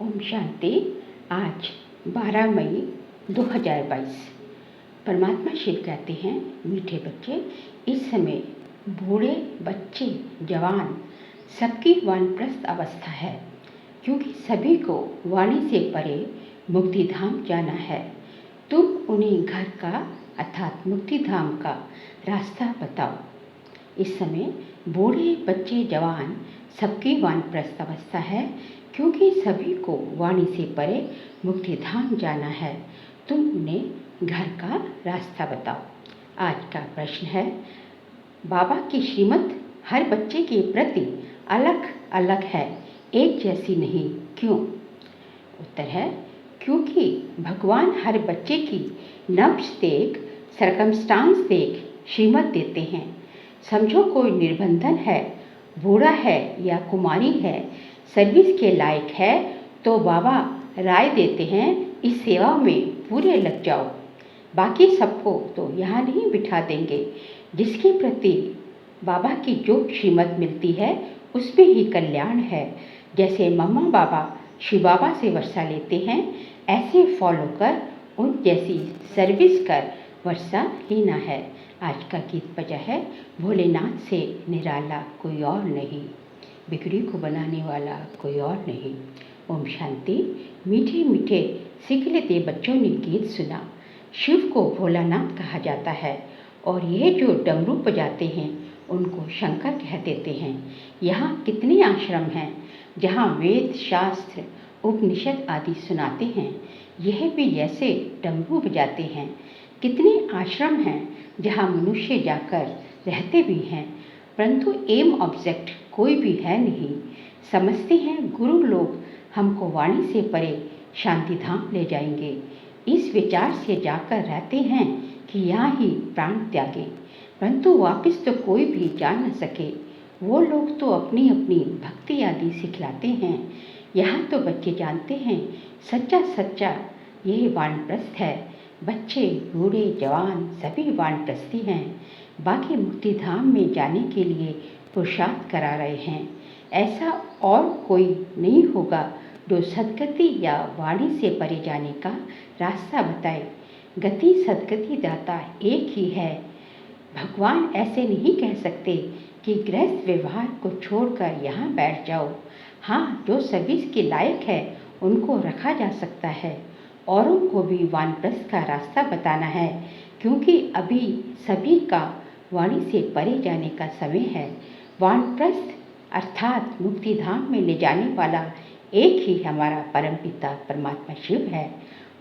ओम शांति। आज 12 मई 2022। परमात्मा शिव कहते हैं, मीठे बच्चे, इस समय बूढ़े, बच्चे, जवान सबकी वानप्रस्थ अवस्था है, क्योंकि सभी को वाणी से परे मुक्ति धाम जाना है। तुम उन्हें घर का अर्थात मुक्ति धाम का रास्ता बताओ। इस समय बूढ़े, बच्चे, जवान सबकी वानप्रस्थ अवस्था है, क्योंकि सभी को वाणी से परे मुक्ति धाम जाना है। तुम उन्हें घर का रास्ता बताओ। आज का प्रश्न है, बाबा की श्रीमत हर बच्चे के प्रति अलग अलग है, एक जैसी नहीं, क्यों? उत्तर है, क्योंकि भगवान हर बच्चे की नब्ज देख, सरकमस्टांस देख श्रीमत देते हैं। समझो कोई निर्बंधन है, बूढ़ा है या कुमारी है, सर्विस के लायक है, तो बाबा राय देते हैं, इस सेवा में पूरे लग जाओ। बाकी सबको तो यहाँ नहीं बिठा देंगे। जिसके प्रति बाबा की जो श्रीमत मिलती है उसमें ही कल्याण है। जैसे मम्मा बाबा शिव बाबा से वर्षा लेते हैं, ऐसे फॉलो कर उन जैसी सर्विस कर वर्षा लेना है। आज का गीत बजा है, भोलेनाथ से निराला कोई और नहीं, बिगड़ी को बनाने वाला कोई और नहीं। ओम शांति। मीठे मीठे सीख लेते बच्चों ने गीत सुना। शिव को भोलानाथ कहा जाता है और ये जो डमरू बजाते हैं उनको शंकर कह देते हैं। यहाँ कितने आश्रम हैं जहाँ वेद, शास्त्र, उपनिषद आदि सुनाते हैं, यह भी जैसे डमरू बजाते हैं। कितने आश्रम हैं जहाँ मनुष्य जाकर रहते भी हैं, परंतु एम ऑब्जेक्ट कोई भी है नहीं। समझते हैं गुरु लोग हमको वाणी से परे शांति धाम ले जाएंगे। इस विचार से जाकर रहते हैं कि यहाँ ही प्राण त्यागें, परंतु वापस तो कोई भी जा न सके। वो लोग तो अपनी अपनी भक्ति आदि सिखलाते हैं। यहाँ तो बच्चे जानते हैं सच्चा सच्चा यही वानप्रस्थ है। बच्चे, बूढ़े, जवान सभी वानप्रस्थी हैं। बाकी मुक्ति धाम में जाने के लिए पुरुषार्थ करा रहे हैं। ऐसा और कोई नहीं होगा जो सदगति या वाणी से परे जाने का रास्ता बताए। गति सदगति दाता एक ही है। भगवान ऐसे नहीं कह सकते कि गृहस्थ व्यवहार को छोड़कर यहाँ बैठ जाओ। हाँ, जो सर्विस के लायक है उनको रखा जा सकता है। औरों को भी वानप्रस्थ का रास्ता बताना है, क्योंकि अभी सभी का वाणी से परे जाने का समय है। वानप्रस्थ अर्थात मुक्ति धाम में ले जाने वाला एक ही हमारा परम पिता परमात्मा शिव है।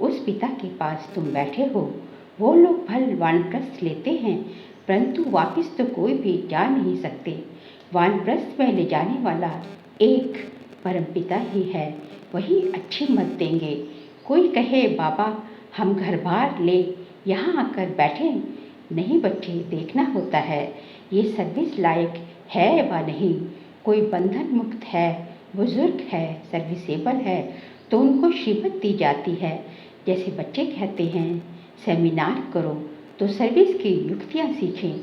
उस पिता के पास तुम बैठे हो। वो लोग भल वानप्रस्थ लेते हैं, परंतु वापस तो कोई भी जा नहीं सकते। वानप्रस्थ में ले जाने वाला एक परम पिता ही है, वही अच्छी मत देंगे। कोई कहे बाबा हम घर बार ले यहाँ आकर बैठे, नहीं बच्चे, देखना होता है ये सर्विस लायक है व नहीं। कोई बंधन मुक्त है, बुजुर्ग है, सर्विसेबल है, तो उनको श्रीमत दी जाती है। जैसे बच्चे कहते हैं सेमिनार करो, तो सर्विस की युक्तियाँ सीखें।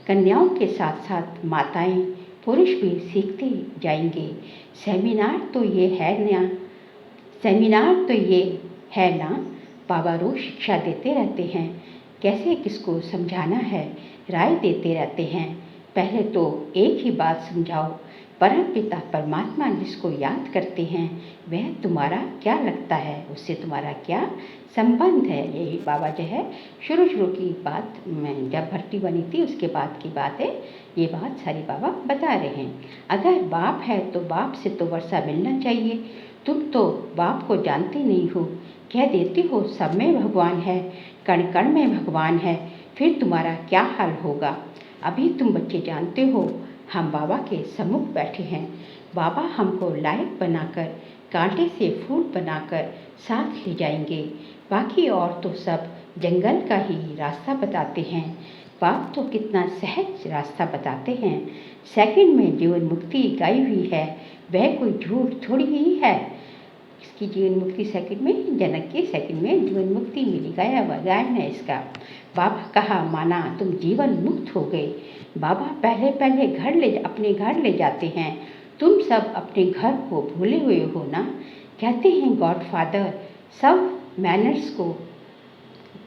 कन्याओं के साथ साथ माताएं, पुरुष भी सीखते जाएंगे। सेमिनार तो ये है ना। बाबा रोज शिक्षा देते रहते हैं, कैसे किसको समझाना है, राय देते रहते हैं। पहले तो एक ही बात समझाओ, परम पिता परमात्मा जिसको याद करते हैं वह तुम्हारा क्या लगता है, उससे तुम्हारा क्या संबंध है। यही बाबा जो है शुरू की बात, मैं जब भर्ती बनी थी उसके बाद की बात है, ये बात सारी बाबा बता रहे हैं। अगर बाप है तो बाप से तो वर्षा मिलना चाहिए। तुम तो बाप को जानते नहीं हो, कह देती हो सब में भगवान है, कण कण में भगवान है, फिर तुम्हारा क्या हाल होगा। अभी तुम बच्चे जानते हो हम बाबा के सम्मुख बैठे हैं। बाबा हमको लायक बनाकर, कांटे से फूल बनाकर साथ ले जाएंगे। बाकी और तो सब जंगल का ही रास्ता बताते हैं। बाप तो कितना सहज रास्ता बताते हैं। सेकंड में जीवन मुक्ति गाई हुई है, वह कोई झूठ थोड़ी ही है। इसकी जीवन मुक्ति सेकंड में, जनक के सेकंड में जीवन मुक्ति मिली, गाया हुआ गायन है इसका। बाबा कहा माना तुम जीवन मुक्त हो गए। बाबा पहले पहले अपने घर ले जाते हैं। तुम सब अपने घर को भूले हुए हो ना। कहते हैं गॉडफादर सब मैनर्स को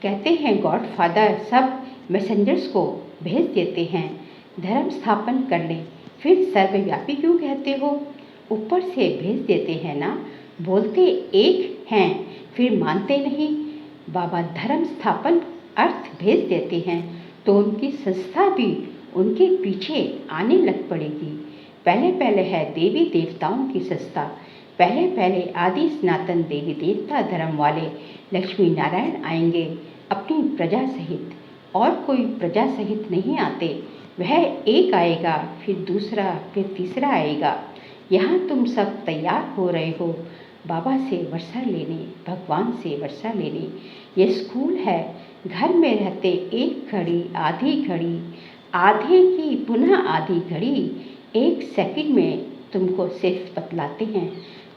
कहते हैं गॉडफादर सब मैसेंजर्स को भेज देते हैं धर्म स्थापन करने, फिर सर्वव्यापी क्यों कहते हो? ऊपर से भेज देते हैं ना, बोलते एक हैं फिर मानते नहीं। बाबा धर्म स्थापन अर्थ भेज देते हैं तो उनकी संस्था भी उनके पीछे आने लग पड़ेगी। पहले पहले है देवी देवताओं की संस्था, पहले पहले आदि सनातन देवी देवता धर्म वाले लक्ष्मी नारायण आएंगे अपनी प्रजा सहित, और कोई प्रजा सहित नहीं आते। वह एक आएगा, फिर दूसरा, फिर तीसरा आएगा। यहाँ तुम सब तैयार हो रहे हो बाबा से वर्षा लेने, भगवान से वर्षा लेने। ये स्कूल है, घर में रहते एक घड़ी, आधी घड़ी, आधे की पुनः आधी घड़ी, एक सेकंड में तुमको सिर्फ बतलाते हैं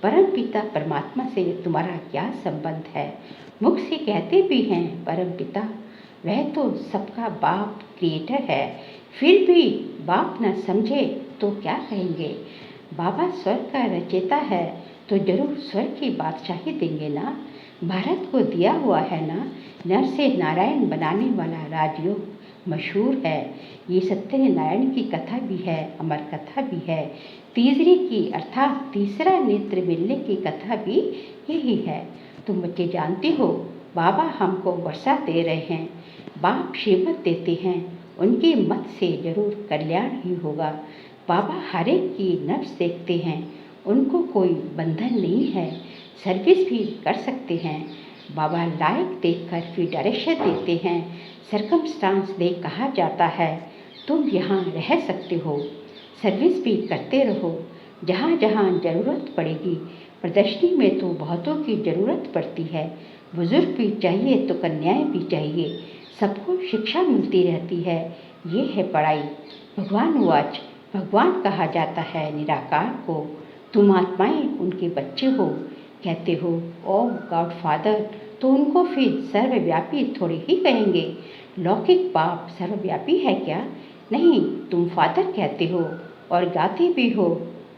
परम पिता परमात्मा से तुम्हारा क्या संबंध है। मुख से कहते भी हैं परम पिता, वह तो सबका बाप क्रिएटर है, फिर भी बाप न समझे तो क्या कहेंगे। बाबा स्वर्ग का रचयिता है तो जरूर स्वर्ग की बादशाही देंगे ना। भारत को दिया हुआ है ना, नर से नारायण बनाने वाला राजयोग मशहूर है। ये सत्यनारायण की कथा भी है, अमर कथा भी है। तीसरी की अर्थात तीसरा नेत्र मिलने की कथा भी यही है। तुम बच्चे जानते हो बाबा हमको वर्षा दे रहे हैं, बाप श्रीमत देते हैं, उनके मत से जरूर कल्याण ही होगा। बाबा हर एक की नफ्स देखते हैं, उनको कोई बंधन नहीं है, सर्विस भी कर सकते हैं। बाबा लायक देखकर फिर डायरेक्शन देते हैं, सरकमस्टांस देख कहा जाता है तुम यहाँ रह सकते हो, सर्विस भी करते रहो जहाँ जहाँ ज़रूरत पड़ेगी। प्रदर्शनी में तो बहुतों की ज़रूरत पड़ती है, बुजुर्ग भी चाहिए तो कन्याएं भी चाहिए, सबको शिक्षा मिलती रहती है, ये है पढ़ाई। भगवान वाच, भगवान कहा जाता है निराकार को, तुम आत्माएं उनके बच्चे हो। कहते हो ओ गॉड फादर, तो उनको फिर सर्वव्यापी थोड़ी ही कहेंगे। लौकिक बाप सर्वव्यापी है क्या? नहीं, तुम फादर कहते हो और गाते भी हो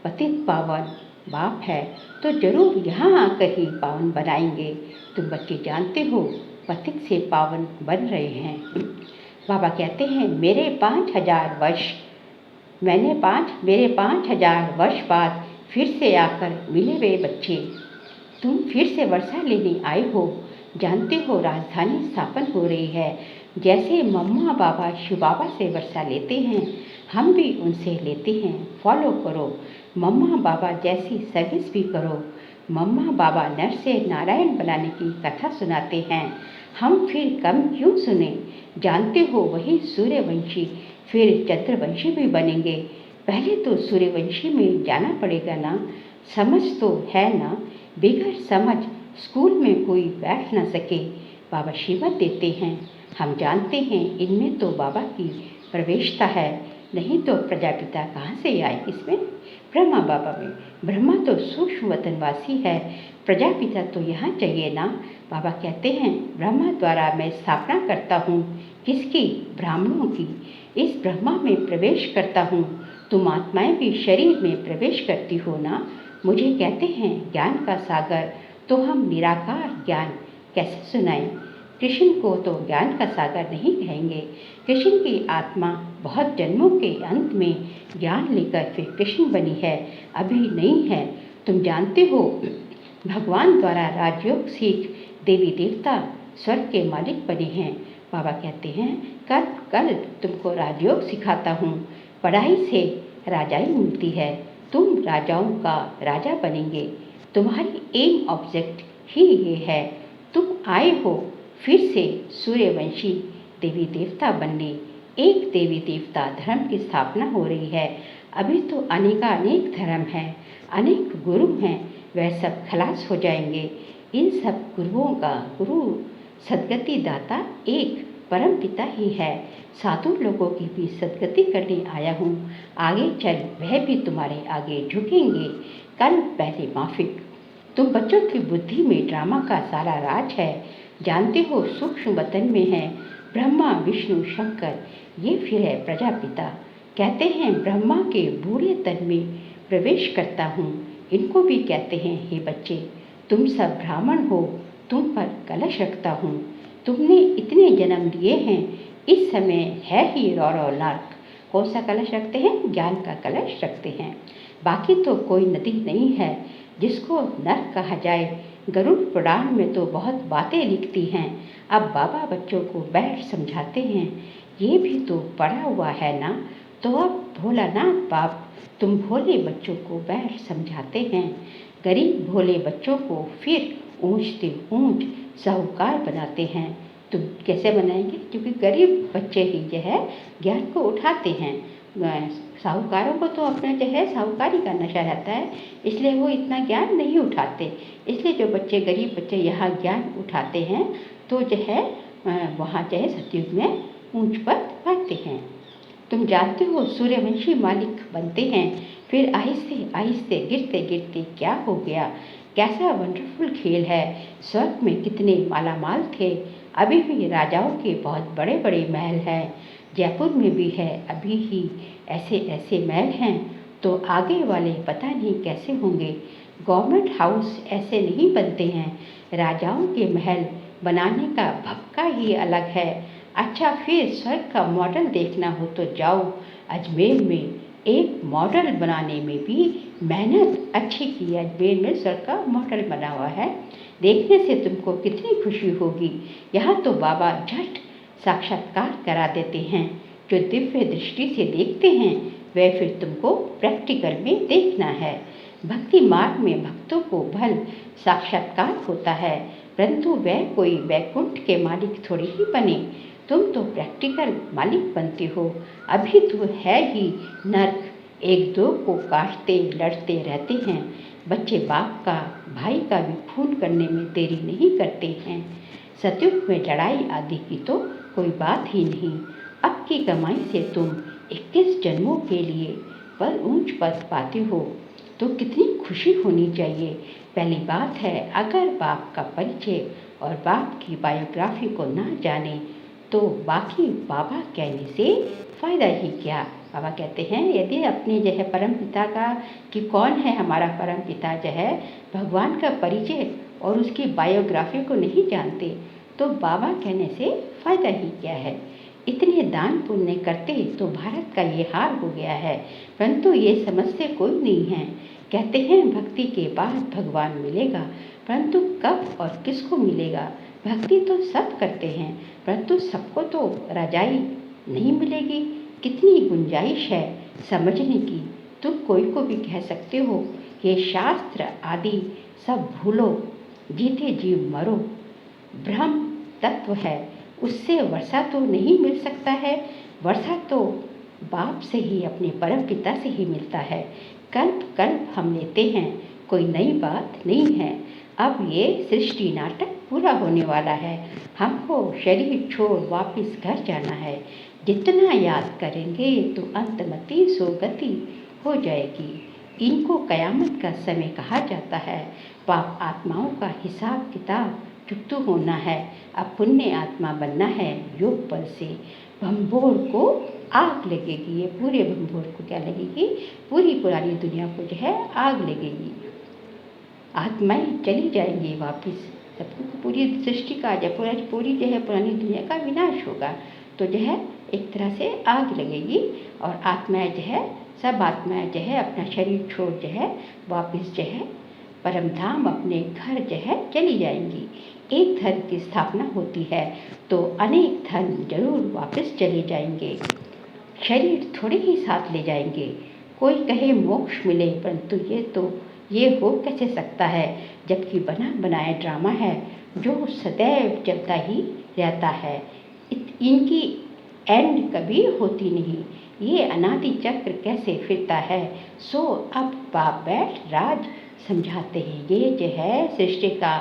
पतित पावन बाप है, तो जरूर यहाँ आकर ही पावन बनाएंगे। तुम बच्चे जानते हो पतित से पावन बन रहे हैं। बाबा कहते हैं मेरे 5000 वर्ष मेरे 5000 वर्ष बाद फिर से आकर मिले वे बच्चे। तुम फिर से वर्षा लेने आए हो। जानते हो राजधानी स्थापन हो रही है, जैसे मम्मा बाबा शिव बाबा से वर्षा लेते हैं, हम भी उनसे लेते हैं। फॉलो करो, मम्मा बाबा जैसी सर्विस भी करो। मम्मा बाबा नर से नारायण बनाने की कथा सुनाते हैं, हम फिर कम क्यों सुने। जानते हो वही सूर्यवंशी फिर चंद्रवंशी भी बनेंगे। पहले तो सूर्यवंशी में जाना पड़ेगा ना, समझ तो है ना, बिगड़ समझ स्कूल में कोई बैठ ना सके। बाबा श्रीमत देते हैं, हम जानते हैं इनमें तो बाबा की प्रवेशता है, नहीं तो प्रजापिता कहाँ से आए इसमें। ब्रह्मा बाबा में, ब्रह्मा तो सूक्ष्म वतनवासी है, प्रजापिता तो यहाँ चाहिए ना। बाबा कहते हैं ब्रह्मा द्वारा मैं स्थापना करता हूँ, किसकी? ब्राह्मणों की। इस ब्रह्मा में प्रवेश करता हूँ, तुम आत्माएं भी शरीर में प्रवेश करती हो ना। मुझे कहते हैं ज्ञान का सागर, तो हम निराकार ज्ञान कैसे सुनाएं। कृष्ण को तो ज्ञान का सागर नहीं कहेंगे। कृष्ण की आत्मा बहुत जन्मों के अंत में ज्ञान लेकर फिर कृष्ण बनी है, अभी नहीं है। तुम जानते हो भगवान द्वारा राजयोग सीख देवी देवता स्वर्ग के मालिक बने हैं। बाबा कहते हैं कल तुमको राजयोग सिखाता हूँ, पढ़ाई से राजाई मिलती है, तुम राजाओं का राजा बनेंगे। तुम्हारी एम ऑब्जेक्ट ही ये है, तुम आए हो फिर से सूर्यवंशी देवी देवता बनने। एक देवी देवता धर्म की स्थापना हो रही है। अभी तो अनेक धर्म हैं, अनेक गुरु हैं, वह सब खलास हो जाएंगे। इन सब गुरुओं का गुरु सदगति दाता एक परम पिता ही है। साधु लोगों की भी सदगति करने आया हूँ, आगे चल वह भी तुम्हारे आगे झुकेंगे। कल पहले माफिक, तुम बच्चों की बुद्धि में ड्रामा का सारा राज है। जानते हो सूक्ष्म वतन में है ब्रह्मा विष्णु शंकर, ये फिर है प्रजापिता। कहते हैं ब्रह्मा के बूढ़े तन में प्रवेश करता हूँ, इनको भी कहते हैं, हे बच्चे, तुम सब ब्राह्मण हो, तुम पर कलश रखता हूँ। तुमने इतने जन्म लिए हैं, इस समय है ही रौरव नर्क। कौन सा कलश रखते हैं? ज्ञान का कलश रखते हैं। बाकी तो कोई नदी नहीं है जिसको नर्क कहा जाए। गरुड़ पुराण में तो बहुत बातें लिखती हैं। अब बाबा बच्चों को बैठ समझाते हैं, ये भी तो पढ़ा हुआ है ना। तो अब भोलानाथ बाप तुम भोले बच्चों को बैठ समझाते हैं। गरीब भोले बच्चों को फिर ऊंच से ऊंच साहूकार बनाते हैं। तुम कैसे बनाएंगे? क्योंकि गरीब बच्चे ही जो है ज्ञान को उठाते हैं। साहूकारों को तो अपना जो है साहूकारी का नशा रहता है, इसलिए वो इतना ज्ञान नहीं उठाते। इसलिए जो बच्चे गरीब बच्चे यहाँ ज्ञान उठाते हैं तो जो है वहाँ जो है सतयुग में ऊंच पद पाते हैं। तुम जानते हो सूर्यवंशी मालिक बनते हैं, फिर आहिस्ते आहिस्ते गिरते गिरते क्या हो गया। कैसा वंडरफुल खेल है। स्वर्ग में कितने मालामाल थे। अभी भी राजाओं के बहुत बड़े बड़े महल हैं। जयपुर में भी है अभी ही ऐसे ऐसे महल हैं, तो आगे वाले पता नहीं कैसे होंगे। गवर्नमेंट हाउस ऐसे नहीं बनते हैं। राजाओं के महल बनाने का भपका ही अलग है। अच्छा, फिर स्वर्ग का मॉडल देखना हो तो जाओ अजमेर में। एक मॉडल बनाने में भी मेहनत अच्छी की। अजमेर में स्वर्ग का मॉडल बना हुआ है, देखने से तुमको कितनी खुशी होगी। यहाँ तो बाबा झट साक्षात्कार करा देते हैं। जो दिव्य दृष्टि से देखते हैं वह फिर तुमको प्रैक्टिकल में देखना है। भक्ति मार्ग में भक्तों को भल साक्षात्कार होता है, परंतु वह कोई वैकुंठ के मालिक थोड़ी ही बने। तुम तो प्रैक्टिकल मालिक बनते हो। अभी तो है ही नर्क, एक दो को काटते लड़ते रहते हैं। बच्चे बाप का भाई का भी खून करने में देरी नहीं करते हैं। सतयुग में लड़ाई आदि की तो कोई बात ही नहीं। अब की कमाई से तुम 21 जन्मों के लिए पर ऊंच पद पाते हो, तो कितनी खुशी होनी चाहिए। पहली बात है, अगर बाप का परिचय और बाप की बायोग्राफी को ना जाने तो बाकी बाबा कहने से फ़ायदा ही क्या। बाबा कहते हैं, यदि अपने जो है परम पिता का कि कौन है हमारा परम पिता जो है भगवान का परिचय और उसकी बायोग्राफी को नहीं जानते तो बाबा कहने से फ़ायदा ही क्या है। इतने दान पुण्य करते तो भारत का ये हाल हो गया है, परंतु ये समझते कोई नहीं है। कहते हैं भक्ति के बाद भगवान मिलेगा, परंतु कब और किसको मिलेगा। भक्ति तो सब करते हैं, परंतु सबको तो रजाई नहीं मिलेगी। कितनी गुंजाइश है समझने की। तुम कोई को भी कह सकते हो ये शास्त्र आदि सब भूलो, जीते जी मरो। ब्रह्म तत्व है, उससे वर्षा तो नहीं मिल सकता है। वर्षा तो बाप से ही, अपने परम पिता से ही मिलता है। कल्प कल्प हम लेते हैं, कोई नई बात नहीं है। अब ये सृष्टि नाटक पूरा होने वाला है। हमको शरीर छोड़ वापस घर जाना है। जितना याद करेंगे तो अंतमति सोगति हो जाएगी। इनको कयामत का समय कहा जाता है। पाप आत्माओं का हिसाब किताब चुकता होना है। अब पुण्य आत्मा बनना है योग बल से। भंभोर को आग लगेगी। ये पूरे भंभोर को क्या लगेगी? पूरी पुरानी दुनिया को जो है आग लगेगी। आत्माएं चली जाएंगी वापस। सबको पूरी सृष्टि का पूरी जो है पुरानी दुनिया का विनाश होगा, तो जो है एक तरह से आग लगेगी और आत्माएं जो है सब आत्माएं जो है अपना शरीर छोड़ जो है वापस जो है परम धाम अपने घर जो है चली जाएंगी। एक धर्म की स्थापना होती है तो अनेक धर्म जरूर वापस चले जाएंगे। शरीर थोड़े ही साथ ले जाएंगे। कोई कहे मोक्ष मिले, परंतु ये हो कैसे सकता है, जबकि बना बनाया ड्रामा है जो सदैव चलता ही रहता है। इनकी एंड कभी होती नहीं। ये अनादि चक्र कैसे फिरता है। सो अब बाप बैठ राज समझाते हैं। ये जो है सृष्टि का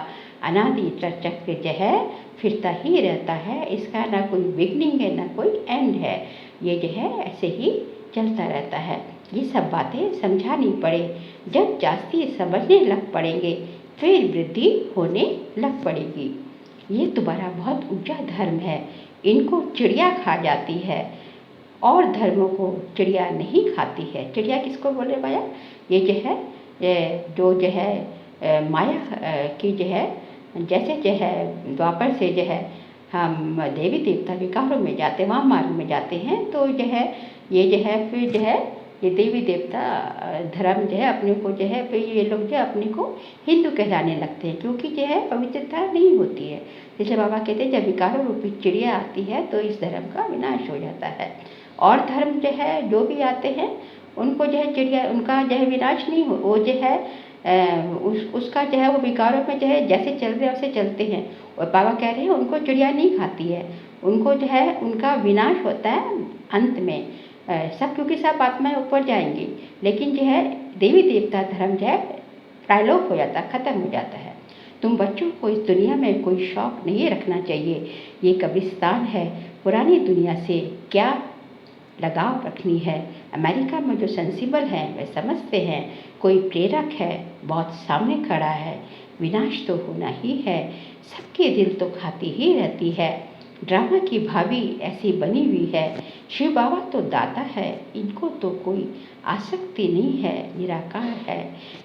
अनादि चक्र जो है फिरता ही रहता है। इसका ना कोई बिगनिंग है ना कोई एंड है। ये जो है ऐसे ही चलता रहता है। ये सब बातें समझानी पड़े। जब जास्ती समझने लग पड़ेंगे फिर वृद्धि होने लग पड़ेगी। ये तुम्हारा बहुत ऊंचा धर्म है। इनको चिड़िया खा जाती है और धर्मों को चिड़िया नहीं खाती है। चिड़िया किसको बोले भैया? ये जो है जो जो है माया की जो है, जैसे जो है द्वापर से जो है हम देवी देवता विकारों में जाते, वहाँ मार्ग में जाते हैं, तो जो है ये जो है फिर जो है ये देवी देवता धर्म जो है अपने को जो है, फिर ये लोग जो है अपने को हिंदू कहलाने लगते हैं, क्योंकि जो है पवित्रता नहीं होती है। जैसे बाबा कहते हैं जब विकारों रूपी चिड़िया आती है तो इस धर्म का विनाश हो जाता है। और धर्म जो है जो भी आते हैं उनको जो है चिड़िया, उनका जो है विनाश नहीं हो, वो जो है उसका जो है वो विकारों में जो है जैसे चल रहे वैसे चलते हैं। और बाबा कह रहे हैं उनको चिड़िया नहीं खाती है, उनको जो है उनका विनाश होता है अंत में। सब क्योंकि सब आत्माएं ऊपर जाएंगी, लेकिन जो है देवी देवता धर्म जो है प्रायलोक हो जाता है, ख़त्म हो जाता है। तुम बच्चों को इस दुनिया में कोई शौक नहीं रखना चाहिए, ये कब्रिस्तान है। पुरानी दुनिया से क्या लगाव रखनी है। अमेरिका में जो सेंसिबल हैं वे समझते हैं कोई प्रेरक है, बहुत सामने खड़ा है, विनाश तो होना ही है, सबके दिल तो खाती ही रहती है। ड्रामा की भाभी ऐसी बनी हुई है, शिव बाबा तो दाता है, इनको तो कोई आसक्ति नहीं है, निराकार है।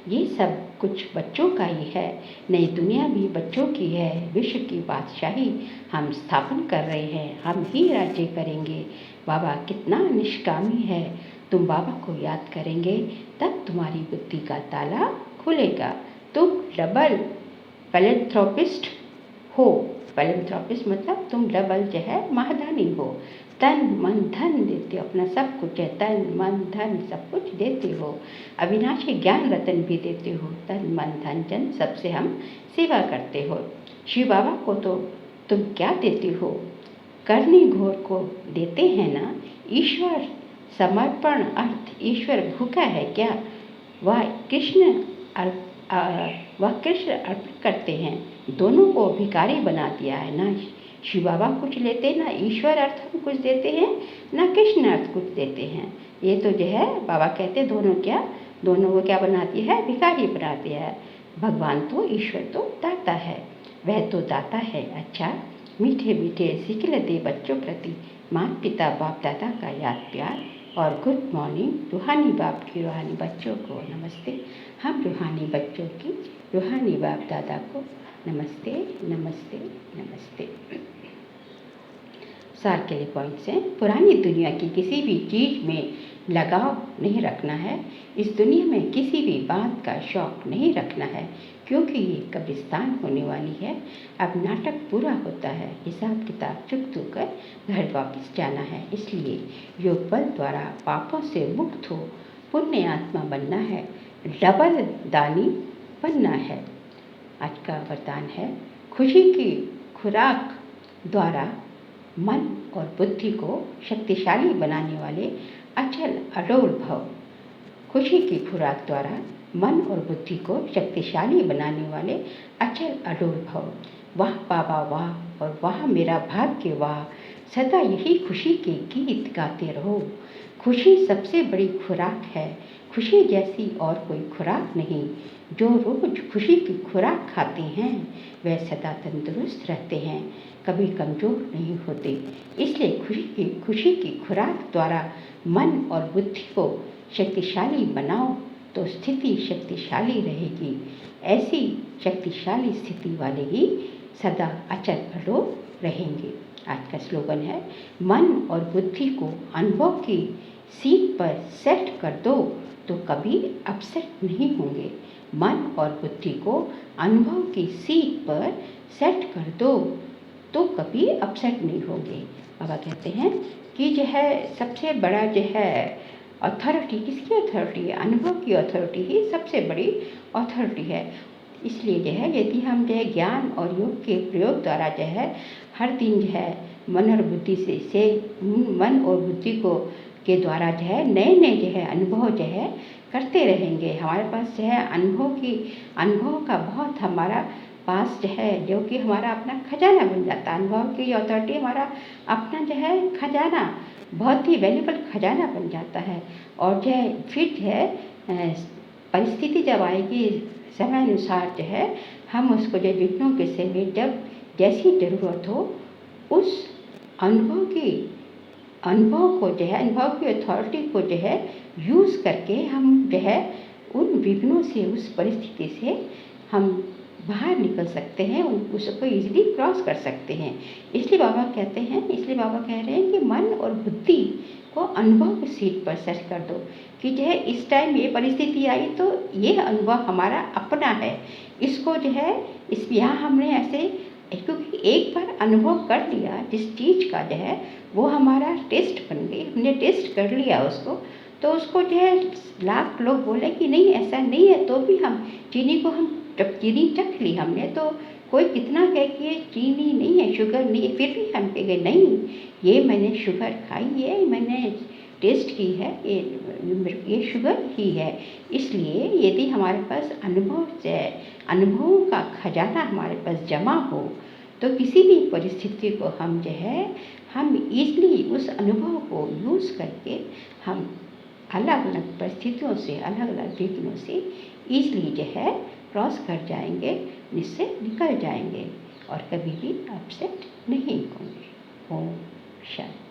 ये सब कुछ बच्चों का ही है, नई दुनिया भी बच्चों की है। विश्व की बादशाही हम स्थापन कर रहे हैं, हम ही राज्य करेंगे। बाबा कितना निष्कामी है, तुम बाबा को याद करेंगे तब तुम्हारी बुद्धि का ताला खुलेगा। तुम डबल पैलेंथ्रोपिस्ट हो। पैलेंथ्रोपिस्ट मतलब तुम डबल जो है महादानी हो, तन मन धन देते हो, अपना सब कुछ है, तन मन धन सब कुछ देते हो। अविनाशी ज्ञान रतन भी देते हो, तन मन धन जन सबसे हम सेवा करते हो। शिव बाबा को तो तुम क्या देते हो, करनी घोर को देते हैं ना। ईश्वर समर्पण अर्थ ईश्वर भूखा है क्या, वह कृष्ण अर्पित करते हैं। दोनों को भिखारी बना दिया है ना। शिव बाबा कुछ लेते ना ईश्वर अर्थ हम कुछ देते हैं, ना कृष्ण अर्थ कुछ देते हैं। ये तो जो है बाबा कहते दोनों क्या, दोनों को क्या बना दिया है, भिखारी बना दिया है। भगवान तो ईश्वर तो दाता है, वह तो दाता है। अच्छा मीठे मीठे सिखल दे बच्चों प्रति माता पिता बाप दादा का याद प्यार और गुड मॉर्निंग। रूहानी बाप की रूहानी बच्चों को नमस्ते। हम रूहानी बच्चों की रूहानी बाप दादा को नमस्ते नमस्ते नमस्ते। सार के लिए पॉइंट्स हैं। पुरानी दुनिया की किसी भी चीज़ में लगाव नहीं रखना है। इस दुनिया में किसी भी बात का शौक नहीं रखना है, क्योंकि ये कब्रिस्तान होने वाली है। अब नाटक पूरा होता है, हिसाब किताब चुकता कर घर वापस जाना है। इसलिए योग बल द्वारा पापों से मुक्त हो पुण्य आत्मा बनना है, डबल दानी बनना है। आज का वरदान है, खुशी की खुराक द्वारा मन और बुद्धि को शक्तिशाली बनाने वाले अचल अडोल भव। खुशी की खुराक द्वारा मन और बुद्धि को शक्तिशाली बनाने वाले अचल अडोल भव। वाह बाबा वाह, और वाह मेरा भाग्य वाह, सदा यही खुशी के गीत गाते रहो। खुशी सबसे बड़ी खुराक है, खुशी जैसी और कोई खुराक नहीं। जो रोज खुशी की खुराक खाते हैं वे सदा तंदुरुस्त रहते हैं, कभी कमज़ोर नहीं होते। इसलिए खुशी की खुराक द्वारा मन और बुद्धि को शक्तिशाली बनाओ तो स्थिति शक्तिशाली रहेगी। ऐसी शक्तिशाली स्थिति वाले ही सदा अचल अडोल रहेंगे। आज का स्लोगन है, मन और बुद्धि को अनुभव की सीट पर सेट कर दो तो कभी अपसेट नहीं होंगे। मन और बुद्धि को अनुभव की सीट पर सेट कर दो तो कभी अपसेट नहीं होंगे। बाबा कहते हैं कि जो है सबसे बड़ा जो है अथॉरिटी, किसकी अथॉरिटी है, अनुभव की अथॉरिटी ही सबसे बड़ी अथॉरिटी है। इसलिए जो है यदि हम जो है ज्ञान और योग के प्रयोग द्वारा जो है हर दिन जो है मन और बुद्धि से मन और बुद्धि को के द्वारा जो है नए नए जो है अनुभव जो है करते रहेंगे, हमारे पास जो है अनुभव का बहुत हमारा पास जो है, जो कि हमारा अपना खजाना बन जाता है। अनुभव की अथॉरिटी हमारा अपना जो है खजाना, बहुत ही वैल्यूबल खजाना बन जाता है। और जो है फिर जो है परिस्थिति जब आएगी समय अनुसार जो है हम उसको जो विघ्नों के समय जब जैसी ज़रूरत हो उस अनुभव को जो है अनुभव की अथॉरिटी को जो है यूज़ करके हम जो है उन विघ्नों से, उस परिस्थिति से हम बाहर निकल सकते हैं, उसको ईज़िली क्रॉस कर सकते हैं। इसलिए बाबा कह रहे हैं कि मन और बुद्धि को अनुभव की सीट पर सेट कर दो कि जो है इस टाइम ये परिस्थिति आई तो ये अनुभव हमारा अपना है। इसको जो है यहाँ हमने ऐसे, क्योंकि एक बार अनुभव कर लिया जिस चीज़ का जो है वो हमारा टेस्ट बन गई, हमने टेस्ट कर लिया उसको, तो उसको जो है लाख लोग बोले कि नहीं ऐसा नहीं है, तो भी हम चीनी को हम जब चीनी चख ली हमने तो कोई कितना कहे कि ये चीनी नहीं है, शुगर नहीं है, फिर भी हम कह गए नहीं, ये मैंने शुगर खाई है, मैंने टेस्ट की है, ये शुगर ही है। इसलिए यदि हमारे पास अनुभवों का खजाना हमारे पास जमा हो तो किसी भी परिस्थिति को हम जो है हम ईज़िली उस अनुभव को यूज़ करके हम अलग अलग परिस्थितियों से, अलग अलग विघ्नों से ईज़िली जो है क्रॉस कर जाएंगे, जिससे निकल जाएंगे और कभी भी अपसेट नहीं होंगे। ओम शांति।